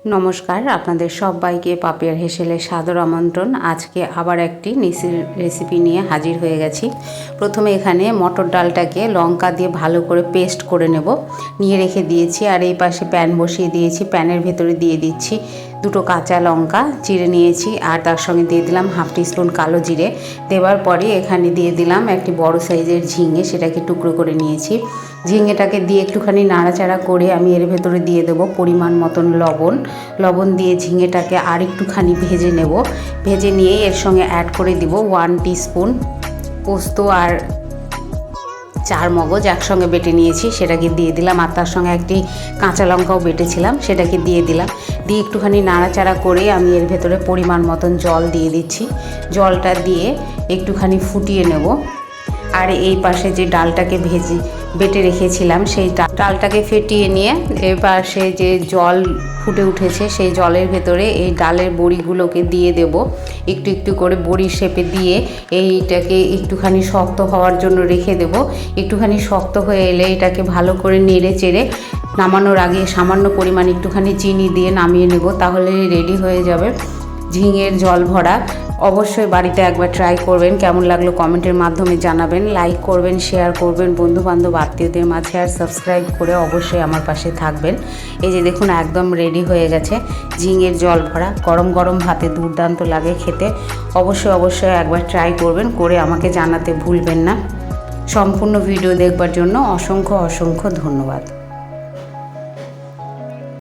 নমস্কার, আপনাদের সবাইকে পাপিয়ার হেসেলের সাদর আমন্ত্রণ। আজকে আবার একটি রেসিপি নিয়ে হাজির হয়ে গেছি। প্রথমে এখানে মটর ডালটাকে লঙ্কা দিয়ে ভালো করে পেস্ট করে নেব, নিয়ে রেখে দিয়েছি। আর এই পাশে প্যান বসিয়ে দিয়েছি, প্যানের ভেতরে দিয়ে দিচ্ছি দুটো কাঁচা লঙ্কা চিড়ে নিয়েছি, আর তার সঙ্গে দিয়ে দিলাম হাফ টিস্পুন কালো জিরে। দেওয়ার পরে এখানে দিয়ে দিলাম একটি বড় সাইজের ঝিঙে, সেটাকে টুকরো করে নিয়েছি। ঝিঙেটাকে দিয়ে একটুখানি নাড়াচাড়া করে আমি এর ভেতরে দিয়ে দেবো পরিমাণ মতন লবণ দিয়ে ঝিঙেটাকে আর একটুখানি ভেজে নেব। ভেজে নিয়ে এর সঙ্গে অ্যাড করে দিব 1 টিস্পুন পোস্ত আর 4 মগজ একসঙ্গে বেটে নিয়েছি, সেটাকে দিয়ে দিলাম। আর তার সঙ্গে একটি কাঁচা লঙ্কাও বেটেছিলাম, সেটাকে দিয়ে দিলাম। দিয়ে একটুখানি নাড়াচাড়া করে আমি এর ভেতরে পরিমাণ মতন জল দিয়ে দিচ্ছি। জলটা দিয়ে একটুখানি ফুটিয়ে নেব। আর এই পাশে যে ডালটাকে বেটে রেখেছিলাম, সেই ডালটাকে ফেটিয়ে নিয়ে এই পাশে যে জল ফুটে উঠেছে, সেই জলের ভেতরে এই ডালের বড়িগুলোকে দিয়ে দেব। একটু একটু করে বড়ি শেপে দিয়ে এইটাকে একটুখানি শক্ত হওয়ার জন্য রেখে দেব। একটুখানি শক্ত হয়ে এলে এটাকে ভালো করে নেড়ে চেড়ে নামানোর আগে সামান্য পরিমাণ একটুখানি চিনি দিয়ে নামিয়ে নেব, তাহলে রেডি হয়ে যাবে ঝিঙের জল ভরা। অবশ্যই বাড়িতে একবার ট্রাই করবেন, কেমন লাগলো কমেন্টের মাধ্যমে জানাবেন। লাইক করবেন, শেয়ার করবেন বন্ধুবান্ধব আত্মীয়দের মাঝে, আর সাবস্ক্রাইব করে অবশ্যই আমার পাশে থাকবেন। এই যে দেখুন, একদম রেডি হয়ে গেছে ঝিঙের জল ভরা। গরম গরম ভাতে দুর্দান্ত লাগে খেতে। অবশ্যই একবার ট্রাই করবেন, করে আমাকে জানাতে ভুলবেন না। সম্পূর্ণ ভিডিও দেখবার জন্য অসংখ্য ধন্যবাদ।